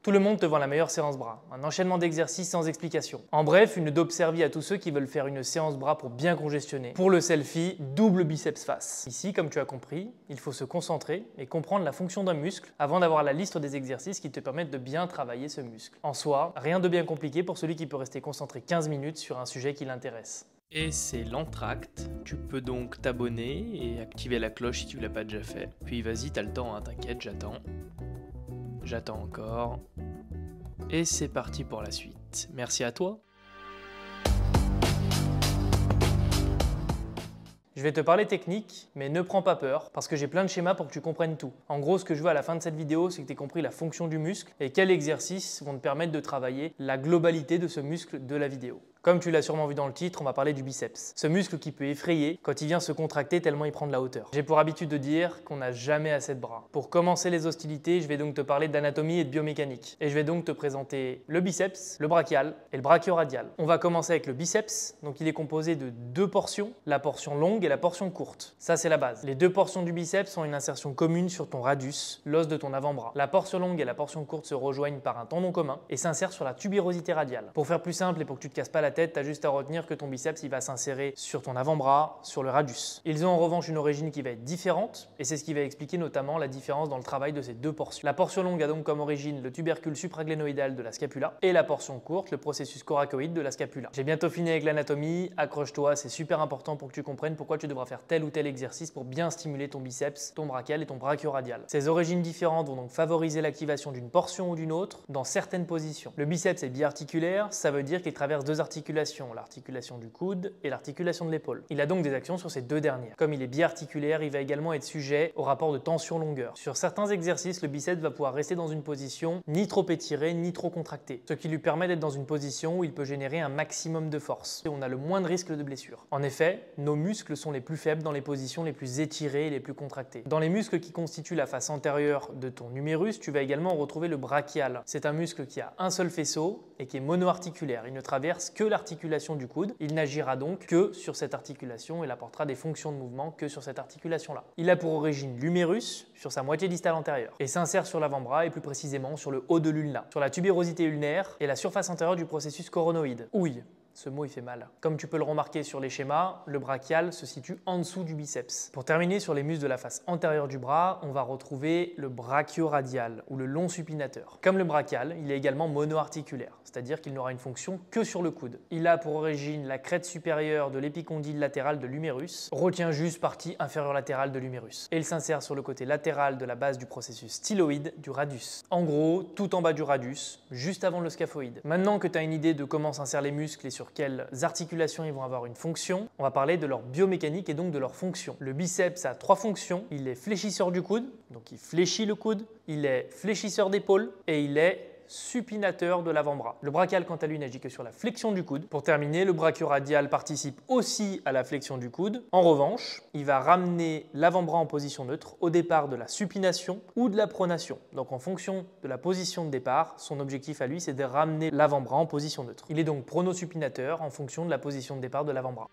Tout le monde te vend la meilleure séance bras, un enchaînement d'exercices sans explication. En bref, une dope servie à tous ceux qui veulent faire une séance bras pour bien congestionner. Pour le selfie, double biceps face. Ici, comme tu as compris, il faut se concentrer et comprendre la fonction d'un muscle avant d'avoir la liste des exercices qui te permettent de bien travailler ce muscle. En soi, rien de bien compliqué pour celui qui peut rester concentré 15 minutes sur un sujet qui l'intéresse. Et c'est l'entracte. Tu peux donc t'abonner et activer la cloche si tu l'as pas déjà fait. Puis vas-y, t'as le temps, hein, t'inquiète, j'attends. J'attends encore. Et c'est parti pour la suite. Merci à toi. Je vais te parler technique, mais ne prends pas peur, parce que j'ai plein de schémas pour que tu comprennes tout. En gros, ce que je veux à la fin de cette vidéo, c'est que tu aies compris la fonction du muscle et quels exercices vont te permettre de travailler la globalité de ce muscle de la vidéo. Comme tu l'as sûrement vu dans le titre, on va parler du biceps. Ce muscle qui peut effrayer quand il vient se contracter tellement il prend de la hauteur. J'ai pour habitude de dire qu'on n'a jamais assez de bras. Pour commencer les hostilités, je vais donc te parler d'anatomie et de biomécanique. Et je vais donc te présenter le biceps, le brachial et le brachioradial. On va commencer avec le biceps. Donc il est composé de deux portions, la portion longue et la portion courte. Ça c'est la base. Les deux portions du biceps ont une insertion commune sur ton radius, l'os de ton avant-bras. La portion longue et la portion courte se rejoignent par un tendon commun et s'insèrent sur la tubérosité radiale. Pour faire plus simple et pour que tu te casses pas la tête, tu as juste à retenir que ton biceps il va s'insérer sur ton avant-bras, sur le radius. Ils ont en revanche une origine qui va être différente et c'est ce qui va expliquer notamment la différence dans le travail de ces deux portions. La portion longue a donc comme origine le tubercule supraglénoïdal de la scapula et la portion courte le processus coracoïde de la scapula. J'ai bientôt fini avec l'anatomie, accroche-toi, c'est super important pour que tu comprennes pourquoi tu devras faire tel ou tel exercice pour bien stimuler ton biceps, ton brachial et ton brachioradial. Ces origines différentes vont donc favoriser l'activation d'une portion ou d'une autre dans certaines positions. Le biceps est biarticulaire, ça veut dire qu'il traverse deux articulations, l'articulation du coude et l'articulation de l'épaule. Il a donc des actions sur ces deux dernières. Comme il est biarticulaire, il va également être sujet au rapport de tension-longueur. Sur certains exercices, le biceps va pouvoir rester dans une position ni trop étirée ni trop contractée, ce qui lui permet d'être dans une position où il peut générer un maximum de force et on a le moins de risque de blessure. En effet, nos muscles sont les plus faibles dans les positions les plus étirées et les plus contractées. Dans les muscles qui constituent la face antérieure de ton numérus, tu vas également retrouver le brachial. C'est un muscle qui a un seul faisceau et qui est monoarticulaire. Il ne traverse que l'articulation du coude. Il n'agira donc que sur cette articulation et apportera des fonctions de mouvement que sur cette articulation-là. Il a pour origine l'humérus sur sa moitié distale antérieure et s'insère sur l'avant-bras et plus précisément sur le haut de l'ulna, sur la tubérosité ulnaire et la surface antérieure du processus coronoïde. Ouille. Ce mot il fait mal. Comme tu peux le remarquer sur les schémas, le brachial se situe en dessous du biceps. Pour terminer sur les muscles de la face antérieure du bras, on va retrouver le brachioradial ou le long supinateur. Comme le brachial, il est également monoarticulaire, c'est-à-dire qu'il n'aura une fonction que sur le coude. Il a pour origine la crête supérieure de l'épicondyle latéral de l'humérus, retient juste partie inférieure latérale de l'humérus. Et il s'insère sur le côté latéral de la base du processus styloïde du radius. En gros, tout en bas du radius, juste avant le scaphoïde. Maintenant que tu as une idée de comment s'insèrent les muscles et sur quelles articulations ils vont avoir une fonction, on va parler de leur biomécanique et donc de leur fonction. Le biceps a trois fonctions. Il est fléchisseur du coude, donc il fléchit le coude, il est fléchisseur d'épaule et il est supinateur de l'avant-bras. Le brachial, quant à lui, n'agit que sur la flexion du coude. Pour terminer, le brachioradial participe aussi à la flexion du coude. En revanche, il va ramener l'avant-bras en position neutre au départ de la supination ou de la pronation. Donc en fonction de la position de départ, son objectif à lui, c'est de ramener l'avant-bras en position neutre. Il est donc pronosupinateur en fonction de la position de départ de l'avant-bras.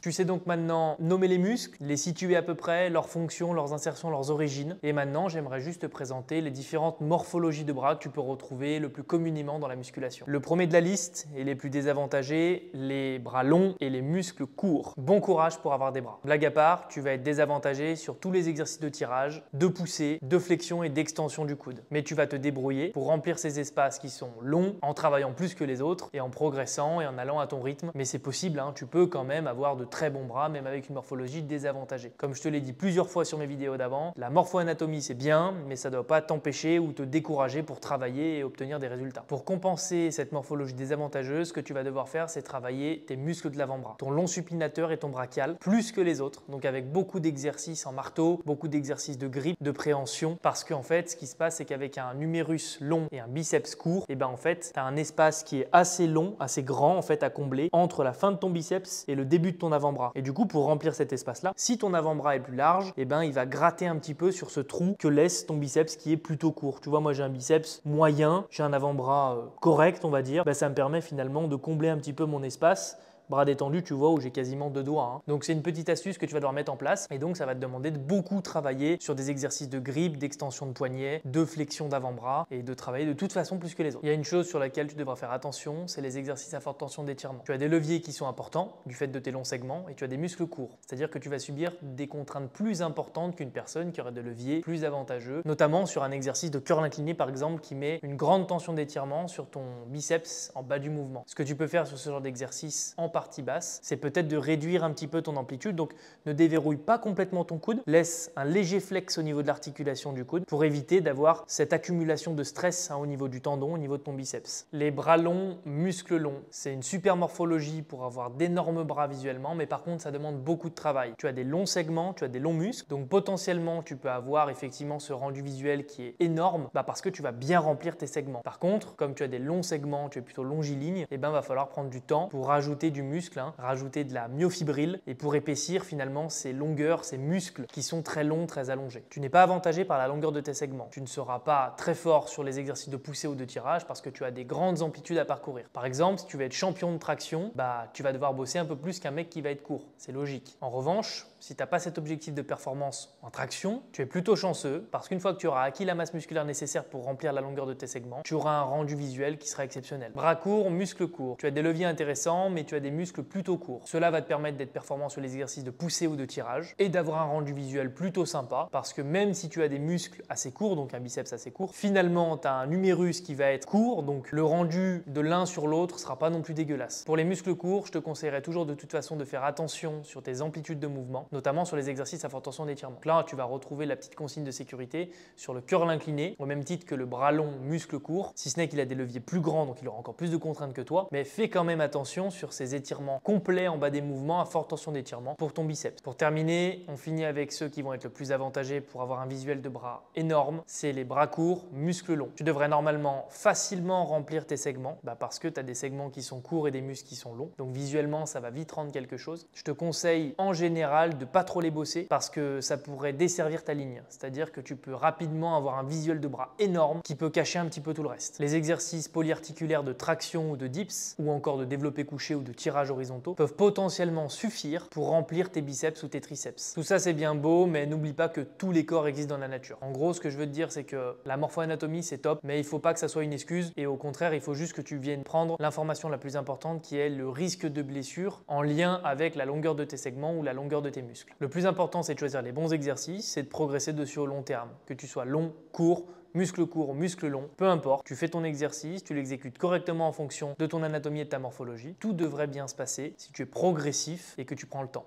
Tu sais donc maintenant nommer les muscles, les situer à peu près, leurs fonctions, leurs insertions, leurs origines. Et maintenant, j'aimerais juste te présenter les différentes morphologies de bras que tu peux retrouver le plus communément dans la musculation. Le premier de la liste, et les plus désavantagés, les bras longs et les muscles courts. Bon courage pour avoir des bras. Blague à part, tu vas être désavantagé sur tous les exercices de tirage, de poussée, de flexion et d'extension du coude. Mais tu vas te débrouiller pour remplir ces espaces qui sont longs en travaillant plus que les autres et en progressant et en allant à ton rythme. Mais c'est possible, hein, tu peux quand même avoir de très bons bras, même avec une morphologie désavantagée. Comme je te l'ai dit plusieurs fois sur mes vidéos d'avant, la morpho-anatomie c'est bien, mais ça ne doit pas t'empêcher ou te décourager pour travailler et obtenir des résultats. Pour compenser cette morphologie désavantageuse, ce que tu vas devoir faire, c'est travailler tes muscles de l'avant-bras, ton long supinateur et ton brachial, plus que les autres, donc avec beaucoup d'exercices en marteau, beaucoup d'exercices de grippe, de préhension, parce qu'en fait, ce qui se passe, c'est qu'avec un numérus long et un biceps court, et ben en fait, tu as un espace qui est assez long, assez grand en fait à combler entre la fin de ton biceps et le début de ton avant-bras. Et du coup, pour remplir cet espace-là, si ton avant-bras est plus large, eh ben, il va gratter un petit peu sur ce trou que laisse ton biceps qui est plutôt court. Tu vois, moi j'ai un biceps moyen, j'ai un avant-bras correct, on va dire. Ben, ça me permet finalement de combler un petit peu mon espace Bras détendu, tu vois où j'ai quasiment 2 doigts. Hein. Donc c'est une petite astuce que tu vas devoir mettre en place et donc ça va te demander de beaucoup travailler sur des exercices de grippe, d'extension de poignet, de flexion d'avant-bras et de travailler de toute façon plus que les autres. Il y a une chose sur laquelle tu devras faire attention, c'est les exercices à forte tension d'étirement. Tu as des leviers qui sont importants du fait de tes longs segments et tu as des muscles courts. C'est-à-dire que tu vas subir des contraintes plus importantes qu'une personne qui aurait des leviers plus avantageux, notamment sur un exercice de curl incliné par exemple qui met une grande tension d'étirement sur ton biceps en bas du mouvement. Ce que tu peux faire sur ce genre d'exercice en partie basse, c'est peut-être de réduire un petit peu ton amplitude. Donc ne déverrouille pas complètement ton coude, laisse un léger flex au niveau de l'articulation du coude pour éviter d'avoir cette accumulation de stress au niveau du tendon, au niveau de ton biceps. Les bras longs, muscles longs, c'est une super morphologie pour avoir d'énormes bras visuellement, mais par contre ça demande beaucoup de travail. Tu as des longs segments, tu as des longs muscles, donc potentiellement tu peux avoir effectivement ce rendu visuel qui est énorme parce que tu vas bien remplir tes segments. Par contre, comme tu as des longs segments, tu es plutôt longiligne, et va falloir prendre du temps pour rajouter du muscle, rajouter de la myofibrille et pour épaissir finalement ces longueurs, ces muscles qui sont très longs, très allongés. Tu n'es pas avantagé par la longueur de tes segments. Tu ne seras pas très fort sur les exercices de poussée ou de tirage parce que tu as des grandes amplitudes à parcourir. Par exemple, si tu veux être champion de traction, tu vas devoir bosser un peu plus qu'un mec qui va être court. C'est logique. En revanche, si tu n'as pas cet objectif de performance en traction, tu es plutôt chanceux parce qu'une fois que tu auras acquis la masse musculaire nécessaire pour remplir la longueur de tes segments, tu auras un rendu visuel qui sera exceptionnel. Bras courts, muscles courts. Tu as des leviers intéressants, mais tu as des muscles plutôt courts. Cela va te permettre d'être performant sur les exercices de poussée ou de tirage et d'avoir un rendu visuel plutôt sympa parce que même si tu as des muscles assez courts, donc un biceps assez court, finalement tu as un humérus qui va être court, donc le rendu de l'un sur l'autre ne sera pas non plus dégueulasse. Pour les muscles courts, je te conseillerais toujours de toute façon de faire attention sur tes amplitudes de mouvement, notamment sur les exercices à forte tension d'étirement. Donc là, tu vas retrouver la petite consigne de sécurité sur le curl incliné, au même titre que le bras long, muscle court, si ce n'est qu'il a des leviers plus grands, donc il aura encore plus de contraintes que toi, mais fais quand même attention sur ces étirements complets en bas des mouvements à forte tension d'étirement pour ton biceps. Pour terminer, on finit avec ceux qui vont être le plus avantagés pour avoir un visuel de bras énorme, c'est les bras courts, muscles longs. Tu devrais normalement facilement remplir tes segments parce que tu as des segments qui sont courts et des muscles qui sont longs, donc visuellement ça va vite rendre quelque chose. Je te conseille en général de pas trop les bosser parce que ça pourrait desservir ta ligne, c'est-à-dire que tu peux rapidement avoir un visuel de bras énorme qui peut cacher un petit peu tout le reste. Les exercices polyarticulaires de traction ou de dips ou encore de développé couché ou de tirage horizontaux peuvent potentiellement suffire pour remplir tes biceps ou tes triceps. Tout ça c'est bien beau, mais n'oublie pas que tous les corps existent dans la nature. En gros, ce que je veux te dire, c'est que la morpho-anatomie c'est top, mais il faut pas que ça soit une excuse et au contraire, il faut juste que tu viennes prendre l'information la plus importante qui est le risque de blessure en lien avec la longueur de tes segments ou la longueur de tes muscles. Le plus important, c'est de choisir les bons exercices, c'est de progresser dessus au long terme, que tu sois long, court, muscle court, muscle long, peu importe, tu fais ton exercice, tu l'exécutes correctement en fonction de ton anatomie et de ta morphologie, tout devrait bien se passer si tu es progressif et que tu prends le temps.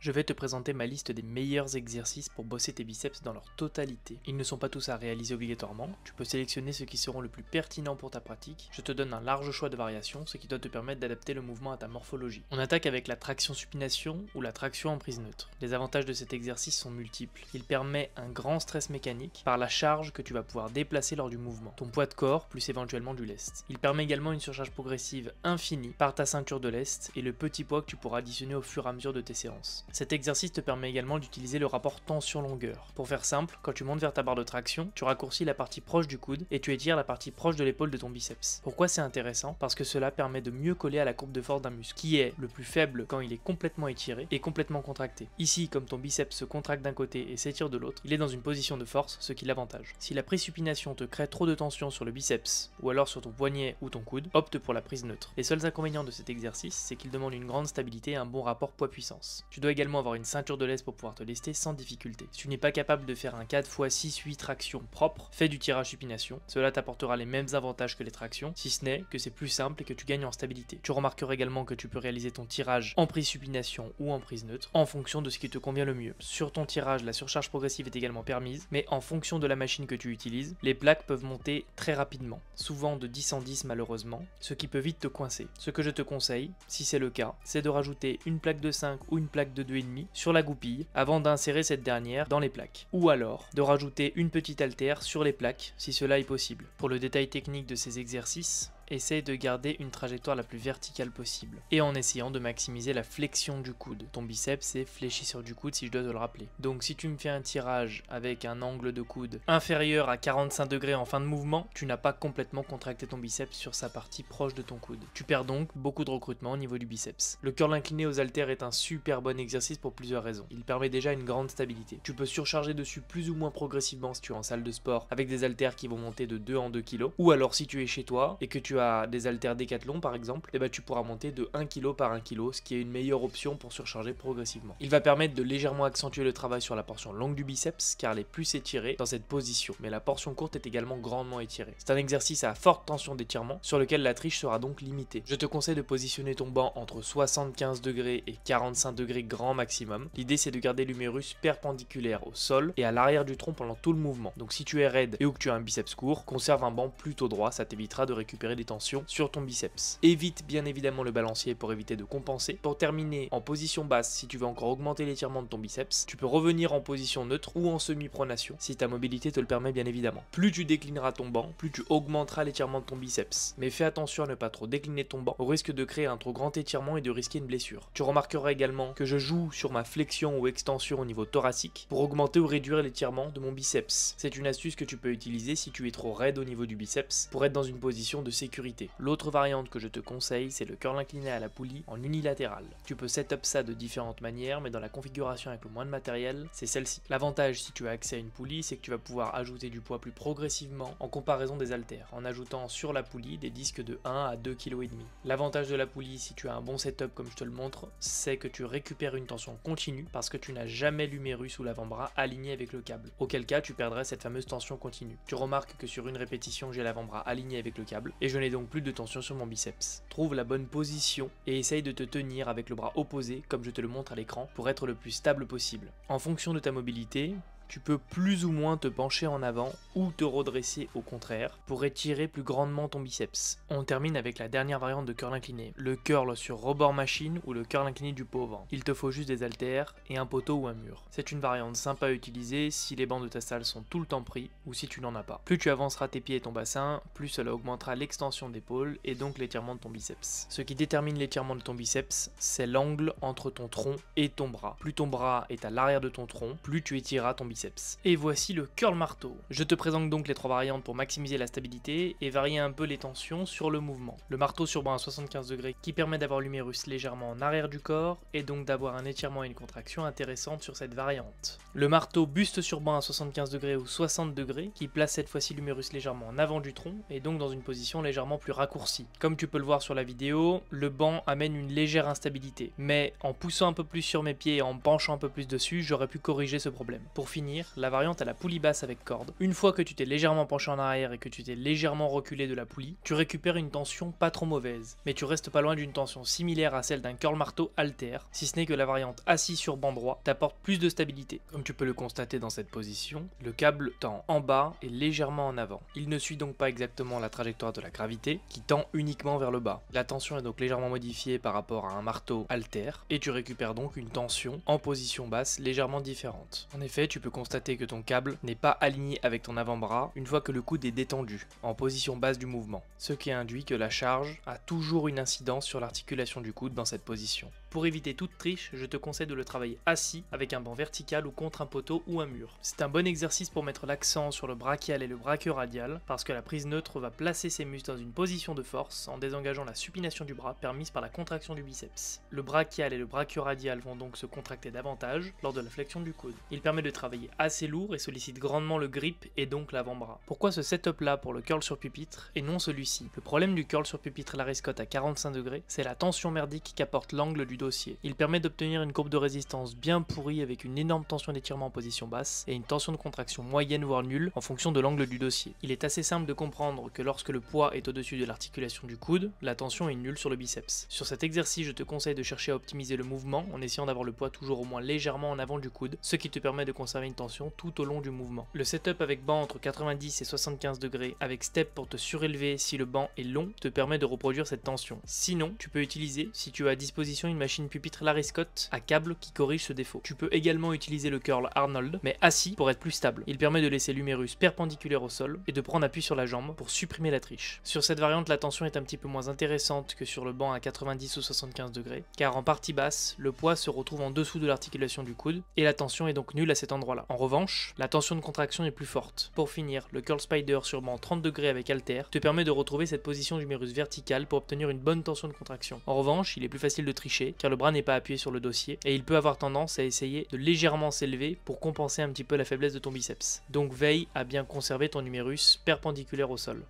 Je vais te présenter ma liste des meilleurs exercices pour bosser tes biceps dans leur totalité. Ils ne sont pas tous à réaliser obligatoirement, tu peux sélectionner ceux qui seront le plus pertinents pour ta pratique. Je te donne un large choix de variations, ce qui doit te permettre d'adapter le mouvement à ta morphologie. On attaque avec la traction supination ou la traction en prise neutre. Les avantages de cet exercice sont multiples. Il permet un grand stress mécanique par la charge que tu vas pouvoir déplacer lors du mouvement, ton poids de corps plus éventuellement du lest. Il permet également une surcharge progressive infinie par ta ceinture de lest et le petit poids que tu pourras additionner au fur et à mesure de tes séances. Cet exercice te permet également d'utiliser le rapport tension-longueur. Pour faire simple, quand tu montes vers ta barre de traction, tu raccourcis la partie proche du coude et tu étires la partie proche de l'épaule de ton biceps. Pourquoi c'est intéressant? Parce que cela permet de mieux coller à la courbe de force d'un muscle, qui est le plus faible quand il est complètement étiré et complètement contracté. Ici, comme ton biceps se contracte d'un côté et s'étire de l'autre, il est dans une position de force, ce qui l'avantage. Si la prise supination te crée trop de tension sur le biceps ou alors sur ton poignet ou ton coude, opte pour la prise neutre. Les seuls inconvénients de cet exercice, c'est qu'il demande une grande stabilité et un bon rapport poids-puissance. Tu dois également avoir une ceinture de lest pour pouvoir te lester sans difficulté. Si tu n'es pas capable de faire un 4x6-8 tractions propre, fais du tirage supination. Cela t'apportera les mêmes avantages que les tractions, si ce n'est que c'est plus simple et que tu gagnes en stabilité. Tu remarqueras également que tu peux réaliser ton tirage en prise supination ou en prise neutre, en fonction de ce qui te convient le mieux. Sur ton tirage, la surcharge progressive est également permise, mais en fonction de la machine que tu utilises, les plaques peuvent monter très rapidement, souvent de 10 en 10 malheureusement, ce qui peut vite te coincer. Ce que je te conseille, si c'est le cas, c'est de rajouter une plaque de 5 ou une plaque de 2,5 sur la goupille avant d'insérer cette dernière dans les plaques. Ou alors, de rajouter une petite haltère sur les plaques si cela est possible. Pour le détail technique de ces exercices, essaye de garder une trajectoire la plus verticale possible et en essayant de maximiser la flexion du coude. Ton biceps est fléchisseur du coude si je dois te le rappeler. Donc si tu me fais un tirage avec un angle de coude inférieur à 45 degrés en fin de mouvement, tu n'as pas complètement contracté ton biceps sur sa partie proche de ton coude. Tu perds donc beaucoup de recrutement au niveau du biceps. Le curl incliné aux haltères est un super bon exercice pour plusieurs raisons. Il permet déjà une grande stabilité. Tu peux surcharger dessus plus ou moins progressivement si tu es en salle de sport avec des haltères qui vont monter de 2 en 2 kg. Ou alors si tu es chez toi et que tu as des haltères Décathlon par exemple, et tu pourras monter de 1 kg par 1 kg, ce qui est une meilleure option pour surcharger progressivement. Il va permettre de légèrement accentuer le travail sur la portion longue du biceps car elle est plus étirée dans cette position, mais la portion courte est également grandement étirée. C'est un exercice à forte tension d'étirement sur lequel la triche sera donc limitée. Je te conseille de positionner ton banc entre 75 degrés et 45 degrés grand maximum. L'idée c'est de garder l'humérus perpendiculaire au sol et à l'arrière du tronc pendant tout le mouvement. Donc si tu es raide et ou que tu as un biceps court, conserve un banc plutôt droit, ça t'évitera de récupérer des tensions sur ton biceps. Évite bien évidemment le balancier pour éviter de compenser. Pour terminer en position basse, si tu veux encore augmenter l'étirement de ton biceps, tu peux revenir en position neutre ou en semi-pronation si ta mobilité te le permet bien évidemment. Plus tu déclineras ton banc, plus tu augmenteras l'étirement de ton biceps. Mais fais attention à ne pas trop décliner ton banc au risque de créer un trop grand étirement et de risquer une blessure. Tu remarqueras également que je joue sur ma flexion ou extension au niveau thoracique pour augmenter ou réduire l'étirement de mon biceps. C'est une astuce que tu peux utiliser si tu es trop raide au niveau du biceps pour être dans une position de sécurité. L'autre variante que je te conseille, c'est le curl incliné à la poulie en unilatéral. Tu peux setup ça de différentes manières, mais dans la configuration avec le moins de matériel, c'est celle-ci. L'avantage si tu as accès à une poulie, c'est que tu vas pouvoir ajouter du poids plus progressivement en comparaison des haltères, en ajoutant sur la poulie des disques de 1 à 2,5 kg. L'avantage de la poulie, si tu as un bon setup comme je te le montre, c'est que tu récupères une tension continue parce que tu n'as jamais l'humérus ou l'avant-bras aligné avec le câble. Auquel cas, tu perdrais cette fameuse tension continue. Tu remarques que sur une répétition, j'ai l'avant-bras aligné avec le câble et je n'ai donc plus de tension sur mon biceps. Trouve la bonne position et essaye de te tenir avec le bras opposé comme je te le montre à l'écran pour être le plus stable possible. En fonction de ta mobilité, tu peux plus ou moins te pencher en avant ou te redresser au contraire pour étirer plus grandement ton biceps. On termine avec la dernière variante de curl incliné, le curl sur rebord machine ou le curl incliné du pauvre. Il te faut juste des haltères et un poteau ou un mur. C'est une variante sympa à utiliser si les bancs de ta salle sont tout le temps pris ou si tu n'en as pas. Plus tu avanceras tes pieds et ton bassin, plus cela augmentera l'extension d'épaule et donc l'étirement de ton biceps. Ce qui détermine l'étirement de ton biceps, c'est l'angle entre ton tronc et ton bras. Plus ton bras est à l'arrière de ton tronc, plus tu étireras ton biceps. Et voici le curl marteau. Je te présente donc les 3 variantes pour maximiser la stabilité et varier un peu les tensions sur le mouvement. Le marteau sur banc à 75 degrés qui permet d'avoir l'humérus légèrement en arrière du corps et donc d'avoir un étirement et une contraction intéressante sur cette variante. Le marteau buste sur banc à 75 degrés ou 60 degrés qui place cette fois-ci l'humérus légèrement en avant du tronc et donc dans une position légèrement plus raccourcie. Comme tu peux le voir sur la vidéo, le banc amène une légère instabilité, mais en poussant un peu plus sur mes pieds et en me penchant un peu plus dessus, j'aurais pu corriger ce problème. Pour finir, la variante à la poulie basse avec corde. Une fois que tu t'es légèrement penché en arrière et que tu t'es légèrement reculé de la poulie, tu récupères une tension pas trop mauvaise, mais tu restes pas loin d'une tension similaire à celle d'un curl marteau halter, si ce n'est que la variante assis sur banc droit t'apporte plus de stabilité. Comme tu peux le constater dans cette position, le câble tend en bas et légèrement en avant. Il ne suit donc pas exactement la trajectoire de la gravité, qui tend uniquement vers le bas. La tension est donc légèrement modifiée par rapport à un marteau halter, et tu récupères donc une tension en position basse légèrement différente. En effet, tu peux constater que ton câble n'est pas aligné avec ton avant-bras une fois que le coude est détendu, en position basse du mouvement, ce qui induit que la charge a toujours une incidence sur l'articulation du coude dans cette position. Pour éviter toute triche, je te conseille de le travailler assis avec un banc vertical ou contre un poteau ou un mur. C'est un bon exercice pour mettre l'accent sur le brachial et le brachioradial parce que la prise neutre va placer ses muscles dans une position de force en désengageant la supination du bras permise par la contraction du biceps. Le brachial et le brachioradial vont donc se contracter davantage lors de la flexion du coude. Il permet de travailler assez lourd et sollicite grandement le grip et donc l'avant-bras. Pourquoi ce setup là pour le curl sur pupitre et non celui-ci? Le problème du curl sur pupitre Larry Scott à 45 degrés, c'est la tension merdique qu'apporte l'angle du dossier. Il permet d'obtenir une courbe de résistance bien pourrie avec une énorme tension d'étirement en position basse et une tension de contraction moyenne voire nulle en fonction de l'angle du dossier. Il est assez simple de comprendre que lorsque le poids est au-dessus de l'articulation du coude, la tension est nulle sur le biceps. Sur cet exercice, je te conseille de chercher à optimiser le mouvement en essayant d'avoir le poids toujours au moins légèrement en avant du coude, ce qui te permet de conserver une tension tout au long du mouvement. Le setup avec banc entre 90 et 75 degrés avec step pour te surélever si le banc est long te permet de reproduire cette tension. Sinon, tu peux utiliser, si tu as à disposition une machine machine pupitre Larry Scott à câble qui corrige ce défaut. Tu peux également utiliser le curl Arnold, mais assis pour être plus stable. Il permet de laisser l'humérus perpendiculaire au sol et de prendre appui sur la jambe pour supprimer la triche. Sur cette variante, la tension est un petit peu moins intéressante que sur le banc à 90 ou 75 degrés, car en partie basse, le poids se retrouve en dessous de l'articulation du coude et la tension est donc nulle à cet endroit-là. En revanche, la tension de contraction est plus forte. Pour finir, le curl spider sur banc 30 degrés avec halter te permet de retrouver cette position d'humérus verticale pour obtenir une bonne tension de contraction. En revanche, il est plus facile de tricher car le bras n'est pas appuyé sur le dossier et il peut avoir tendance à essayer de légèrement s'élever pour compenser un petit peu la faiblesse de ton biceps. Donc veille à bien conserver ton humérus perpendiculaire au sol.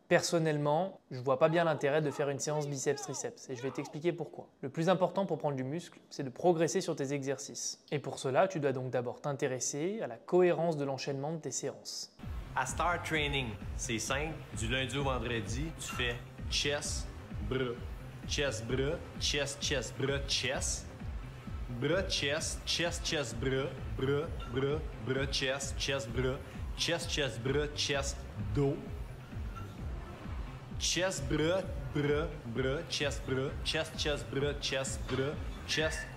Personnellement, je vois pas bien l'intérêt de faire une séance biceps-triceps et je vais t'expliquer pourquoi. Le plus important pour prendre du muscle, c'est de progresser sur tes exercices. Et pour cela, tu dois donc d'abord t'intéresser à la cohérence de l'enchaînement de tes séances. À Star Training, c'est simple. Du lundi au vendredi, tu fais chest, bras, chest, bras, chest, bras, chest. Bras, chest, bras, bras, bras, bras, chest, bras, chest, bras, chest, dos. Chest, bras, bras, bras, chest, bras, chest, bras, chest, bras,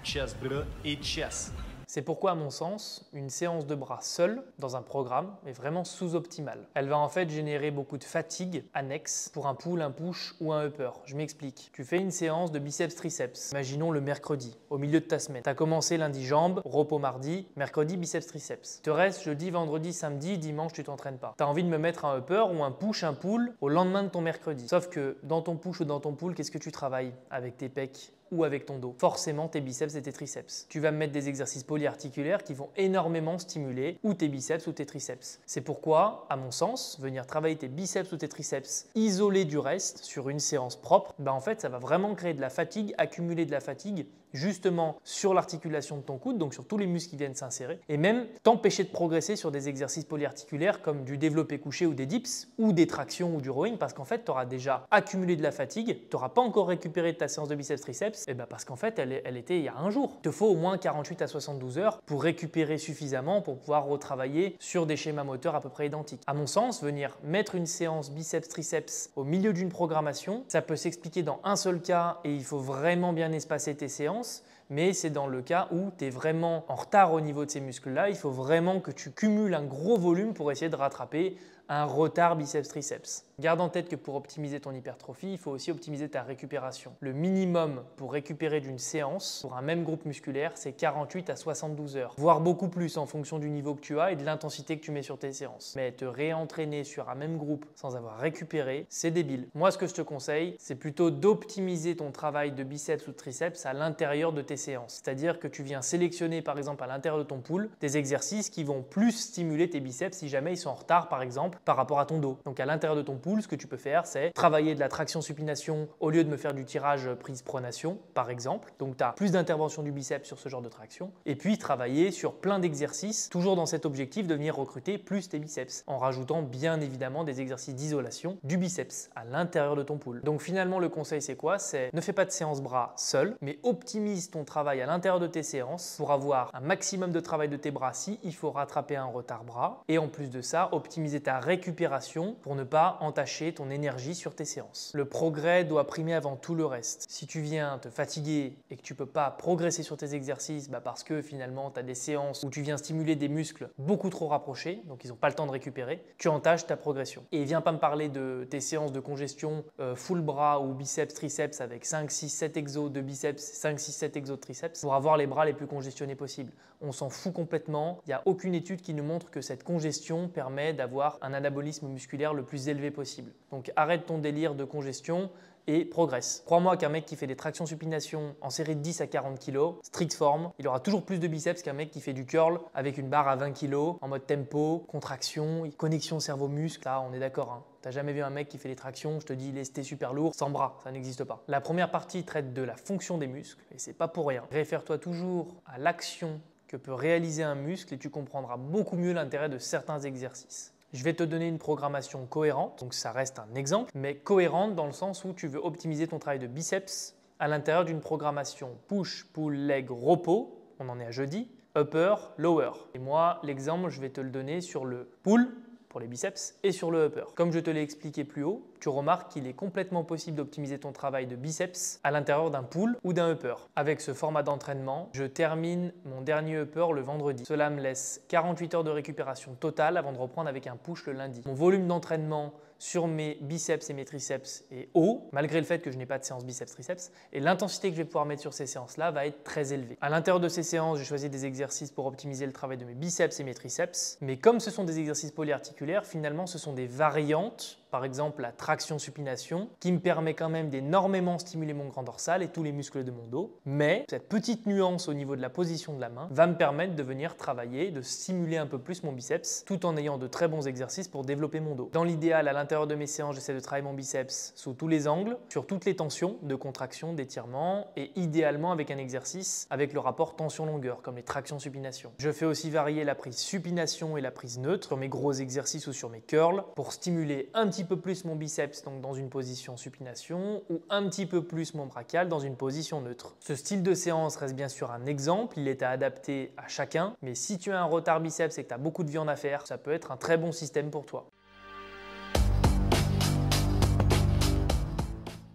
chest, bras et chest. C'est pourquoi, à mon sens, une séance de bras seule, dans un programme, est vraiment sous-optimale. Elle va en fait générer beaucoup de fatigue annexe pour un pull, un push ou un upper. Je m'explique. Tu fais une séance de biceps-triceps, imaginons le mercredi, au milieu de ta semaine. Tu as commencé lundi jambes, repos mardi, mercredi biceps-triceps. Te reste jeudi, vendredi, samedi, dimanche, tu t'entraînes pas. Tu as envie de me mettre un upper ou un push, un pull au lendemain de ton mercredi. Sauf que dans ton push ou dans ton pull, qu'est-ce que tu travailles avec tes pecs ou avec ton dos? Forcément tes biceps et tes triceps. Tu vas me mettre des exercices polyarticulaires qui vont énormément stimuler ou tes biceps ou tes triceps. C'est pourquoi, à mon sens, venir travailler tes biceps ou tes triceps isolés du reste sur une séance propre, en fait ça va vraiment créer de la fatigue, accumuler de la fatigue justement sur l'articulation de ton coude, donc sur tous les muscles qui viennent s'insérer, et même t'empêcher de progresser sur des exercices polyarticulaires comme du développé couché ou des dips, ou des tractions ou du rowing, parce qu'en fait, tu auras déjà accumulé de la fatigue, tu n'auras pas encore récupéré de ta séance de biceps-triceps, et parce qu'en fait, elle était il y a un jour. Il te faut au moins 48 à 72 heures pour récupérer suffisamment pour pouvoir retravailler sur des schémas moteurs à peu près identiques. À mon sens, venir mettre une séance biceps-triceps au milieu d'une programmation, ça peut s'expliquer dans un seul cas et il faut vraiment bien espacer tes séances. Mais c'est dans le cas où tu es vraiment en retard au niveau de ces muscles-là. Il faut vraiment que tu cumules un gros volume pour essayer de rattraper un retard biceps-triceps. Garde en tête que pour optimiser ton hypertrophie, il faut aussi optimiser ta récupération. Le minimum pour récupérer d'une séance pour un même groupe musculaire, c'est 48 à 72 heures, voire beaucoup plus en fonction du niveau que tu as et de l'intensité que tu mets sur tes séances. Mais te réentraîner sur un même groupe sans avoir récupéré, c'est débile. Moi, ce que je te conseille, c'est plutôt d'optimiser ton travail de biceps ou de triceps à l'intérieur de tes séances. C'est-à-dire que tu viens sélectionner par exemple à l'intérieur de ton pull des exercices qui vont plus stimuler tes biceps si jamais ils sont en retard par exemple par rapport à ton dos. Donc à l'intérieur de ton pull, ce que tu peux faire, c'est travailler de la traction-supination au lieu de me faire du tirage prise-pronation, par exemple. Donc tu as plus d'intervention du biceps sur ce genre de traction. Et puis travailler sur plein d'exercices, toujours dans cet objectif de venir recruter plus tes biceps, en rajoutant bien évidemment des exercices d'isolation du biceps à l'intérieur de ton pull. Donc finalement, le conseil, c'est quoi? C'est ne fais pas de séance bras seul, mais optimise ton travail à l'intérieur de tes séances pour avoir un maximum de travail de tes bras si il faut rattraper un retard bras. Et en plus de ça, optimiser ta récupération pour ne pas entacher ton énergie sur tes séances. Le progrès doit primer avant tout le reste. Si tu viens te fatiguer et que tu ne peux pas progresser sur tes exercices parce que finalement tu as des séances où tu viens stimuler des muscles beaucoup trop rapprochés, donc ils n'ont pas le temps de récupérer, tu entaches ta progression. Et viens pas me parler de tes séances de congestion full bras ou biceps, triceps avec 5, 6, 7 exos de biceps, 5, 6, 7 exos de triceps pour avoir les bras les plus congestionnés possibles. On s'en fout complètement. Il n'y a aucune étude qui nous montre que cette congestion permet d'avoir un anabolisme musculaire le plus élevé possible. Donc arrête ton délire de congestion et progresse. Crois-moi qu'un mec qui fait des tractions supination en série de 10 à 40 kg, strict forme, il aura toujours plus de biceps qu'un mec qui fait du curl avec une barre à 20 kg en mode tempo, contraction, connexion cerveau-muscle. Là, on est d'accord, hein. T'as jamais vu un mec qui fait des tractions, je te dis lesté super lourd, sans bras, ça n'existe pas. La première partie traite de la fonction des muscles et c'est pas pour rien. Réfère-toi toujours à l'action que peut réaliser un muscle et tu comprendras beaucoup mieux l'intérêt de certains exercices. Je vais te donner une programmation cohérente, donc ça reste un exemple, mais cohérente dans le sens où tu veux optimiser ton travail de biceps à l'intérieur d'une programmation push, pull, leg, repos, on en est à jeudi, upper, lower. Et moi, l'exemple, je vais te le donner sur le pull pour les biceps et sur le upper. Comme je te l'ai expliqué plus haut, tu remarques qu'il est complètement possible d'optimiser ton travail de biceps à l'intérieur d'un pull ou d'un upper. Avec ce format d'entraînement, je termine mon dernier upper le vendredi. Cela me laisse 48 heures de récupération totale avant de reprendre avec un push le lundi. Mon volume d'entraînement sur mes biceps et mes triceps est haut, malgré le fait que je n'ai pas de séance biceps-triceps, et l'intensité que je vais pouvoir mettre sur ces séances-là va être très élevée. À l'intérieur de ces séances, j'ai choisi des exercices pour optimiser le travail de mes biceps et mes triceps, mais comme ce sont des exercices polyarticulaires, finalement ce sont des variantes, par exemple la traction supination, qui me permet quand même d'énormément stimuler mon grand dorsal et tous les muscles de mon dos, mais cette petite nuance au niveau de la position de la main va me permettre de venir travailler, de stimuler un peu plus mon biceps, tout en ayant de très bons exercices pour développer mon dos. Dans l'idéal, à l'intérieur de mes séances, j'essaie de travailler mon biceps sous tous les angles, sur toutes les tensions de contraction, d'étirement et idéalement avec un exercice avec le rapport tension-longueur, comme les tractions supination. Je fais aussi varier la prise supination et la prise neutre sur mes gros exercices ou sur mes curls pour stimuler un petit peu plus mon biceps, donc dans une position supination, ou un petit peu plus mon brachial dans une position neutre. Ce style de séance reste bien sûr un exemple, il est à adapter à chacun, mais si tu as un retard biceps et que tu as beaucoup de viande à faire, ça peut être un très bon système pour toi.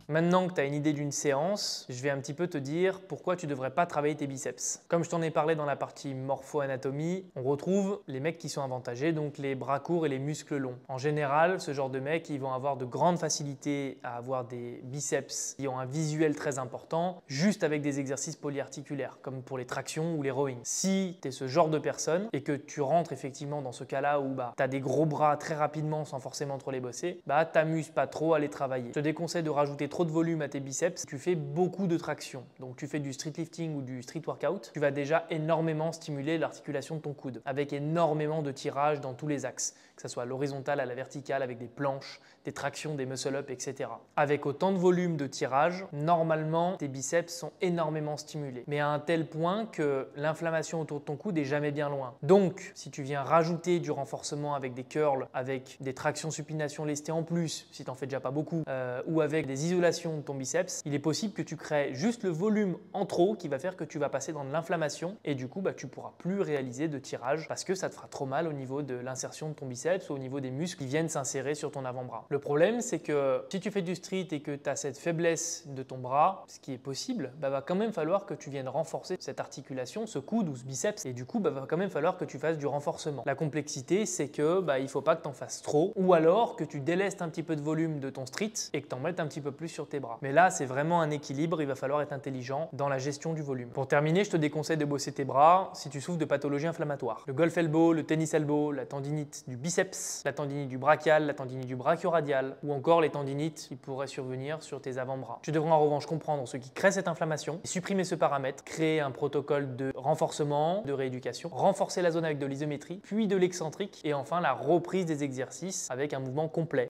Maintenant que tu as une idée d'une séance, je vais un petit peu te dire pourquoi tu ne devrais pas travailler tes biceps. Comme je t'en ai parlé dans la partie morpho-anatomie, on retrouve les mecs qui sont avantagés, donc les bras courts et les muscles longs. En général, ce genre de mecs, ils vont avoir de grandes facilités à avoir des biceps qui ont un visuel très important, juste avec des exercices polyarticulaires, comme pour les tractions ou les rowing. Si tu es ce genre de personne et que tu rentres effectivement dans ce cas-là où tu as des gros bras très rapidement sans forcément trop les bosser, t'amuses pas trop à les travailler. Je te déconseille de rajouter trop de volume à tes biceps, tu fais beaucoup de traction. Donc tu fais du street lifting ou du street workout, tu vas déjà énormément stimuler l'articulation de ton coude avec énormément de tirage dans tous les axes, que ce soit à l'horizontale, à la verticale, avec des planches, des tractions, des muscle-up, etc. Avec autant de volume de tirage, normalement tes biceps sont énormément stimulés, mais à un tel point que l'inflammation autour de ton coude est jamais bien loin. Donc si tu viens rajouter du renforcement avec des curls, avec des tractions supination lestées en plus, si tu n'en fais déjà pas beaucoup, ou avec des isolations de ton biceps, il est possible que tu crées juste le volume en trop qui va faire que tu vas passer dans de l'inflammation et du coup tu pourras plus réaliser de tirage parce que ça te fera trop mal au niveau de l'insertion de ton biceps ou au niveau des muscles qui viennent s'insérer sur ton avant-bras. Le problème, c'est que si tu fais du street et que tu as cette faiblesse de ton bras, ce qui est possible, va quand même falloir que tu viennes renforcer cette articulation, ce coude ou ce biceps, et du coup va quand même falloir que tu fasses du renforcement. La complexité, c'est que il faut pas que tu en fasses trop ou alors que tu délestes un petit peu de volume de ton street et que tu en mettes un petit peu plus sur tes bras. Mais là, c'est vraiment un équilibre, il va falloir être intelligent dans la gestion du volume. Pour terminer, je te déconseille de bosser tes bras si tu souffres de pathologies inflammatoires. Le golf elbow, le tennis elbow, la tendinite du biceps, la tendinite du brachial, la tendinite du brachioradial ou encore les tendinites qui pourraient survenir sur tes avant-bras. Tu devrais en revanche comprendre ce qui crée cette inflammation, supprimer ce paramètre, créer un protocole de renforcement, de rééducation, renforcer la zone avec de l'isométrie, puis de l'excentrique et enfin la reprise des exercices avec un mouvement complet.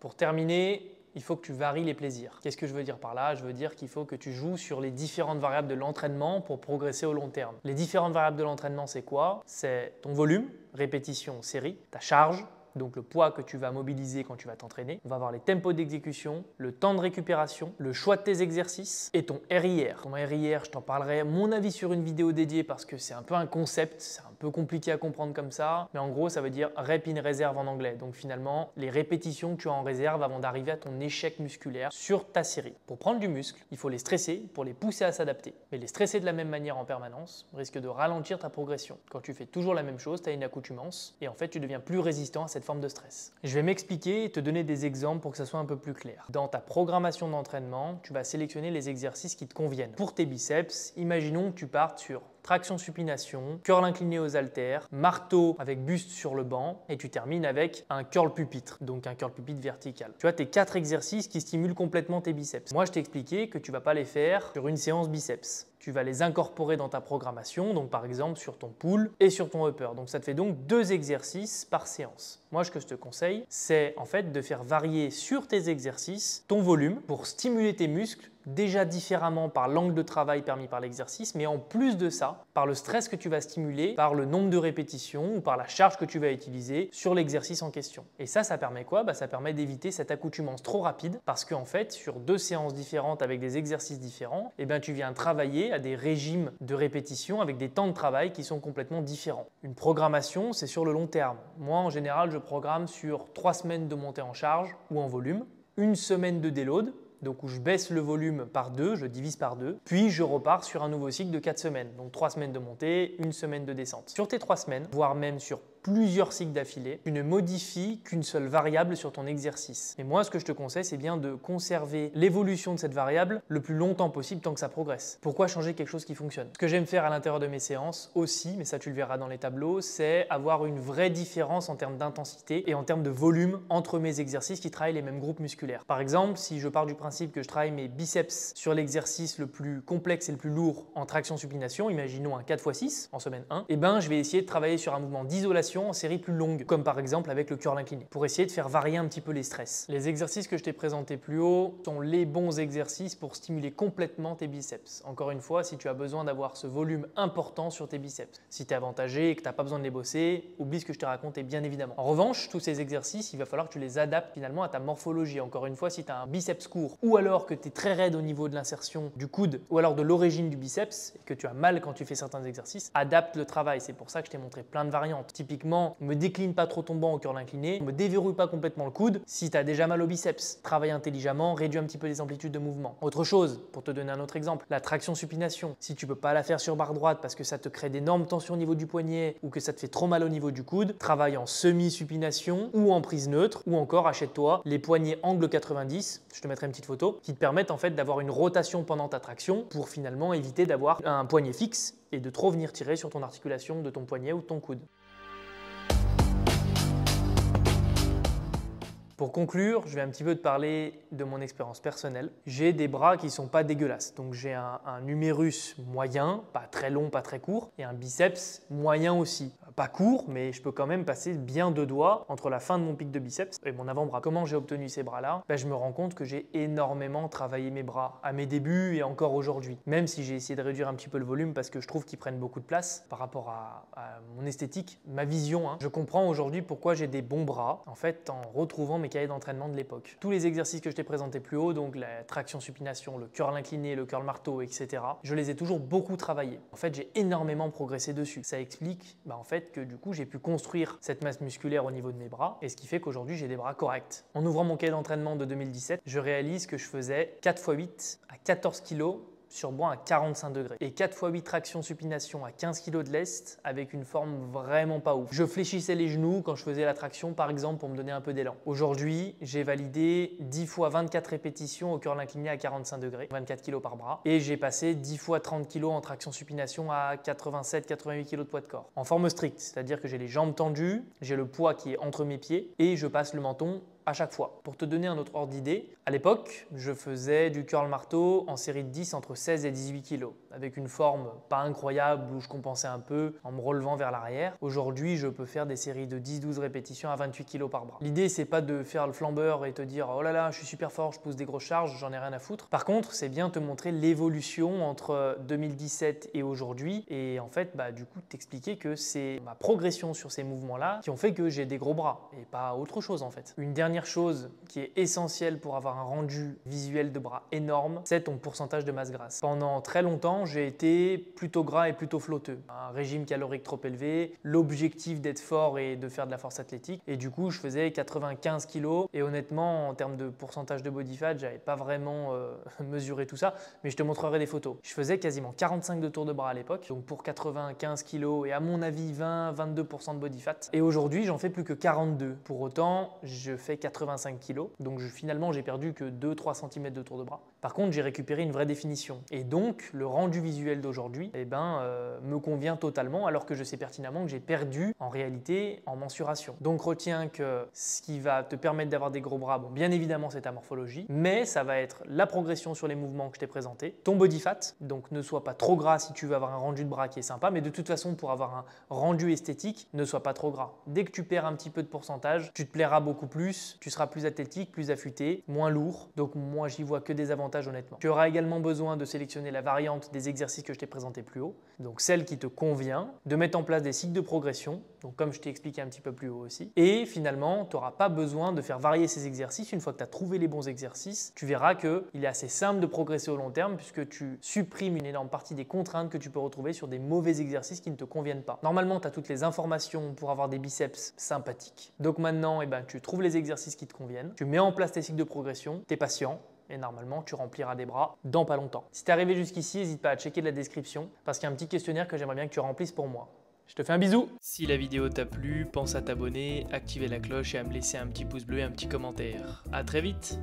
Pour terminer, il faut que tu varies les plaisirs. Qu'est-ce que je veux dire par là? Je veux dire qu'il faut que tu joues sur les différentes variables de l'entraînement pour progresser au long terme. Les différentes variables de l'entraînement, c'est quoi? C'est ton volume, répétition, série, ta charge, donc le poids que tu vas mobiliser quand tu vas t'entraîner. On va voir les tempos d'exécution, le temps de récupération, le choix de tes exercices et ton RIR. Ton RIR, je t'en parlerai mon avis sur une vidéo dédiée parce que c'est un peu un concept, c'est un peu compliqué à comprendre comme ça, mais en gros ça veut dire rep in reserve en anglais. Donc finalement, les répétitions que tu as en réserve avant d'arriver à ton échec musculaire sur ta série. Pour prendre du muscle, il faut les stresser pour les pousser à s'adapter. Mais les stresser de la même manière en permanence risque de ralentir ta progression. Quand tu fais toujours la même chose, tu as une accoutumance et en fait tu deviens plus résistant à cette forme de stress. Je vais m'expliquer et te donner des exemples pour que ça soit un peu plus clair. Dans ta programmation d'entraînement, tu vas sélectionner les exercices qui te conviennent. Pour tes biceps, imaginons que tu partes sur traction supination, curl incliné aux haltères, marteau avec buste sur le banc et tu termines avec un curl pupitre, donc un curl pupitre vertical. Tu as tes 4 exercices qui stimulent complètement tes biceps. Moi, je t'ai expliqué que tu ne vas pas les faire sur une séance biceps. Tu vas les incorporer dans ta programmation, donc par exemple sur ton pull et sur ton upper. Donc ça te fait donc 2 exercices par séance. Moi, ce que je te conseille, c'est en fait de faire varier sur tes exercices ton volume pour stimuler tes muscles déjà différemment par l'angle de travail permis par l'exercice, mais en plus de ça, par le stress que tu vas stimuler, par le nombre de répétitions ou par la charge que tu vas utiliser sur l'exercice en question. Et ça permet quoi? Ça permet d'éviter cette accoutumance trop rapide parce qu'en fait, sur 2 séances différentes avec des exercices différents, tu viens travailler s'adapter à des régimes de répétition avec des temps de travail qui sont complètement différents. Une programmation, c'est sur le long terme. Moi, en général, je programme sur 3 semaines de montée en charge ou en volume, 1 semaine de déload, donc où je baisse le volume par 2, je divise par 2, puis je repars sur un nouveau cycle de 4 semaines. Donc 3 semaines de montée, 1 semaine de descente. Sur tes 3 semaines, voire même sur plusieurs cycles d'affilée, tu ne modifies qu'une seule variable sur ton exercice. Et moi, ce que je te conseille, c'est bien de conserver l'évolution de cette variable le plus longtemps possible tant que ça progresse. Pourquoi changer quelque chose qui fonctionne? Ce que j'aime faire à l'intérieur de mes séances aussi, mais ça tu le verras dans les tableaux, c'est avoir une vraie différence en termes d'intensité et en termes de volume entre mes exercices qui travaillent les mêmes groupes musculaires. Par exemple, si je pars du principe que je travaille mes biceps sur l'exercice le plus complexe et le plus lourd en traction-supination, imaginons un 4x6 en semaine 1, et ben je vais essayer de travailler sur un mouvement d'isolation en série plus longue, comme par exemple avec le curl incliné, pour essayer de faire varier un petit peu les stress. Les exercices que je t'ai présentés plus haut sont les bons exercices pour stimuler complètement tes biceps. Encore une fois, si tu as besoin d'avoir ce volume important sur tes biceps. Si tu es avantagé et que tu n'as pas besoin de les bosser, oublie ce que je t'ai raconté bien évidemment. En revanche, tous ces exercices, il va falloir que tu les adaptes finalement à ta morphologie. Encore une fois, si tu as un biceps court ou alors que tu es très raide au niveau de l'insertion du coude ou alors de l'origine du biceps et que tu as mal quand tu fais certains exercices, adapte le travail. C'est pour ça que je t'ai montré plein de variantes. Typiquement, me décline pas trop ton banc au curl incliné, me déverrouille pas complètement le coude. Si tu as déjà mal au biceps, travaille intelligemment, réduis un petit peu les amplitudes de mouvement. Autre chose, pour te donner un autre exemple, la traction supination. Si tu peux pas la faire sur barre droite parce que ça te crée d'énormes tensions au niveau du poignet ou que ça te fait trop mal au niveau du coude, travaille en semi-supination ou en prise neutre ou encore achète-toi les poignets angle 90, je te mettrai une petite photo, qui te permettent en fait d'avoir une rotation pendant ta traction pour finalement éviter d'avoir un poignet fixe et de trop venir tirer sur ton articulation de ton poignet ou de ton coude. Pour conclure, je vais un petit peu te parler de mon expérience personnelle. J'ai des bras qui ne sont pas dégueulasses. Donc j'ai un humérus moyen, pas très long, pas très court, et un biceps moyen aussi. Pas court, mais je peux quand même passer bien 2 doigts entre la fin de mon pic de biceps et mon avant-bras. Comment j'ai obtenu ces bras-là? Je me rends compte que j'ai énormément travaillé mes bras à mes débuts et encore aujourd'hui. Même si j'ai essayé de réduire un petit peu le volume parce que je trouve qu'ils prennent beaucoup de place par rapport à mon esthétique, ma vision. Je comprends aujourd'hui pourquoi j'ai des bons bras, en fait, en retrouvant mes cahiers d'entraînement de l'époque. Tous les exercices que je t'ai présentés plus haut, donc la traction supination, le curl incliné, le curl marteau, etc., je les ai toujours beaucoup travaillés. En fait, j'ai énormément progressé dessus. Ça explique en fait que du coup, j'ai pu construire cette masse musculaire au niveau de mes bras et ce qui fait qu'aujourd'hui, j'ai des bras corrects. En ouvrant mon cahier d'entraînement de 2017, je réalise que je faisais 4x8 à 14 kg sur banc à 45 degrés et 4x8 traction supination à 15 kg de lest avec une forme vraiment pas ouf. Je fléchissais les genoux quand je faisais la traction par exemple pour me donner un peu d'élan. Aujourd'hui, j'ai validé 10 fois 24 répétitions au curl incliné à 45 degrés, 24 kg par bras et j'ai passé 10 fois 30 kg en traction supination à 87-88 kg de poids de corps. En forme stricte, c'est-à-dire que j'ai les jambes tendues, j'ai le poids qui est entre mes pieds et je passe le menton à chaque fois. Pour te donner un autre ordre d'idée, à l'époque, je faisais du curl marteau en série de 10 entre 16 et 18 kg, avec une forme pas incroyable où je compensais un peu en me relevant vers l'arrière. Aujourd'hui, je peux faire des séries de 10-12 répétitions à 28 kg par bras. L'idée, c'est pas de faire le flambeur et te dire oh là là, je suis super fort, je pousse des grosses charges, j'en ai rien à foutre. Par contre, c'est bien te montrer l'évolution entre 2017 et aujourd'hui et en fait, du coup, t'expliquer que c'est ma progression sur ces mouvements-là qui ont fait que j'ai des gros bras et pas autre chose en fait. Une dernière chose qui est essentielle pour avoir un rendu visuel de bras énorme, c'est ton pourcentage de masse grasse. Pendant très longtemps, j'ai été plutôt gras et plutôt flotteux. Un régime calorique trop élevé, l'objectif d'être fort et de faire de la force athlétique. Et du coup, je faisais 95 kg et honnêtement, en termes de pourcentage de body fat, j'avais pas vraiment mesuré tout ça, mais je te montrerai des photos. Je faisais quasiment 45 de tours de bras à l'époque, donc pour 95 kg et à mon avis 20-22% de body fat. Et aujourd'hui, j'en fais plus que 42. Pour autant, je fais 85 kg, donc finalement j'ai perdu que 2-3 cm de tour de bras. Par contre, j'ai récupéré une vraie définition et donc le rendu visuel d'aujourd'hui me convient totalement alors que je sais pertinemment que j'ai perdu en réalité en mensuration. Donc retiens que ce qui va te permettre d'avoir des gros bras, bien évidemment c'est ta morphologie, mais ça va être la progression sur les mouvements que je t'ai présentés, ton body fat, donc ne sois pas trop gras si tu veux avoir un rendu de bras qui est sympa, mais de toute façon pour avoir un rendu esthétique, ne sois pas trop gras. Dès que tu perds un petit peu de pourcentage, tu te plairas beaucoup plus plus tu seras plus athlétique, plus affûté, moins lourd. Donc moi, j'y vois que des avantages honnêtement. Tu auras également besoin de sélectionner la variante des exercices que je t'ai présenté plus haut, donc celle qui te convient, de mettre en place des cycles de progression, donc comme je t'ai expliqué un petit peu plus haut aussi. Et finalement, tu n'auras pas besoin de faire varier ces exercices. Une fois que tu as trouvé les bons exercices, tu verras qu'il est assez simple de progresser au long terme puisque tu supprimes une énorme partie des contraintes que tu peux retrouver sur des mauvais exercices qui ne te conviennent pas. Normalement, tu as toutes les informations pour avoir des biceps sympathiques. Donc maintenant, tu trouves les exercices qui te conviennent, tu mets en place tes cycles de progression, tu es patient, et normalement, tu rempliras des bras dans pas longtemps. Si tu es arrivé jusqu'ici, n'hésite pas à checker la description parce qu'il y a un petit questionnaire que j'aimerais bien que tu remplisses pour moi. Je te fais un bisou. Si la vidéo t'a plu, pense à t'abonner, activer la cloche et à me laisser un petit pouce bleu et un petit commentaire. À très vite.